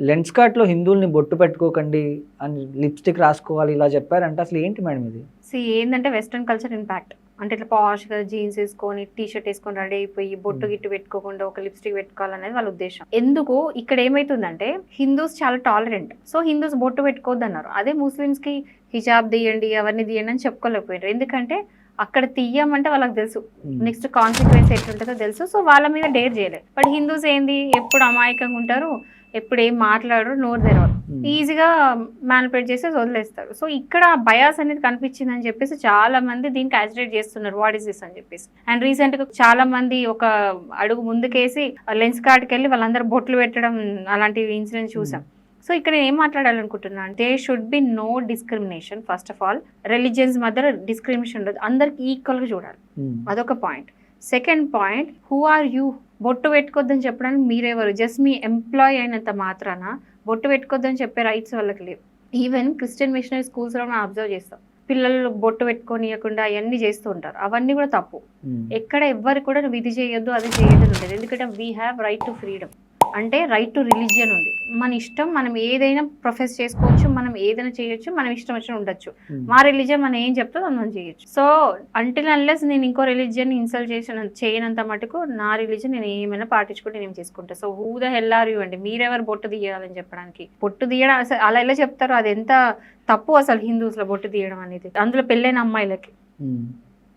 Lens కార్ట్లో హిందువుల్ని బొట్టు పెట్టుకోకండి అని లిప్స్టిక్ రాసుకోవాలి ఇలా చెప్పారంటే అసలు ఏంటి మేడం ఇది? ఏంటంటే వెస్ట్రన్ కల్చర్ ఇంపాక్ట్. అంటే ఇట్లా పాష్గా జీన్స్ వేసుకొని టీ షర్ట్ వేసుకొని రెడీ అయిపోయి బొట్టు గిట్టు పెట్టుకోకుండా ఒక లిప్స్టిక్ పెట్టుకోవాలనేది వాళ్ళ ఉద్దేశం. ఎందుకు ఇక్కడ ఏమైతుందంటే హిందూస్ చాలా టాలరెంట్. సో హిందూస్ బొట్టు పెట్టుకోవద్దు అన్నారు. అదే ముస్లిమ్స్ కి హిజాబ్ తీయండి అవన్నీ తీయండి అని చెప్పుకోలేకపోయారు. ఎందుకంటే అక్కడ తీయమంటే వాళ్ళకి తెలుసు నెక్స్ట్ కాన్సిక్వెన్స్ ఎట్లుంటుందో తెలుసు. సో వాళ్ళ మీద డేర్ చేయలేదు. బట్ హిందూస్ ఏంది ఎప్పుడు అమాయకంగా ఉంటారు, ఎప్పుడు ఏం మాట్లాడరు, నోరు తెరవరు, ఈజీగా మ్యానిపులేట్ చేసి వదిలేస్తారు. సో ఇక్కడ బయాస్ అనేది కనిపించింది అని చెప్పేసి చాలా మంది దీనికి యాజిటేట్ చేస్తున్నారు వాట్ ఇస్ దిస్ అని చెప్పేసి. అండ్ రీసెంట్ గా చాలా మంది ఒక అడుగు ముందుకేసి లెన్స్ కార్డ్కి వెళ్ళి వాళ్ళందరూ బొట్లు పెట్టడం అలాంటి ఇన్సిడెంట్స్ చూసాం. సో ఇక్కడ ఏం మాట్లాడాలనుకుంటున్నా అంటే should be no discrimination. First of all religions మధ్య డిస్క్రిమినేషన్ ఉండదు, అందరికి ఈక్వల్ గా చూడాలి, అదొక point. Second point, who are you? బొట్టు పెట్టుకోద్దని చెప్పడానికి మీరెవరు? జస్ట్ మీ ఎంప్లాయ్ అయినంత మాత్రాన బొట్టు పెట్టుకోద్దని చెప్పే రైట్స్ వాళ్ళకి లేవు. ఈవెన్ క్రిస్టియన్ మిషనరీ స్కూల్స్లో మనం అబ్జర్వ్ చేస్తాం, పిల్లలు బొట్టు పెట్టుకోనియకుండా అవన్నీ చేస్తూ ఉంటారు, అవన్నీ కూడా తప్పు. ఎక్కడ ఎవ్వరు కూడా నువ్వు ఇది చేయొద్దు అది చేయొద్దు అని ఉంటుంది. ఎందుకంటే we have right to freedom, అంటే రైట్ టు రిలీజియన్ ఉంది. మన ఇష్టం, మనం ఏదైనా ప్రొఫెస్ చేసుకోవచ్చు, మనం ఏదైనా చేయొచ్చు, మనం ఇష్టం వచ్చిన ఉండొచ్చు. మా రిలీజియన్ మనం ఏం చెప్తే మనం చేయొచ్చు. సో అంటిల్ అన్లెస్ నేను ఇంకో రిలీజియన్ ఇన్సల్ట్ చేయనంత మటుకు నా రిలీజియన్ నేను ఏమైనా పాటించుకుంటే నేను చేసుకుంటా. So who the hell are you అండి? మీరెవరు బొట్టు తీయాలని చెప్పడానికి? బొట్టు తీయడం అసలు అలా ఎలా చెప్తారు? అది ఎంత తప్పు అసలు హిందూస్ లో బొట్టు తీయడం అనేది, అందులో పెళ్ళైన అమ్మాయిలకి.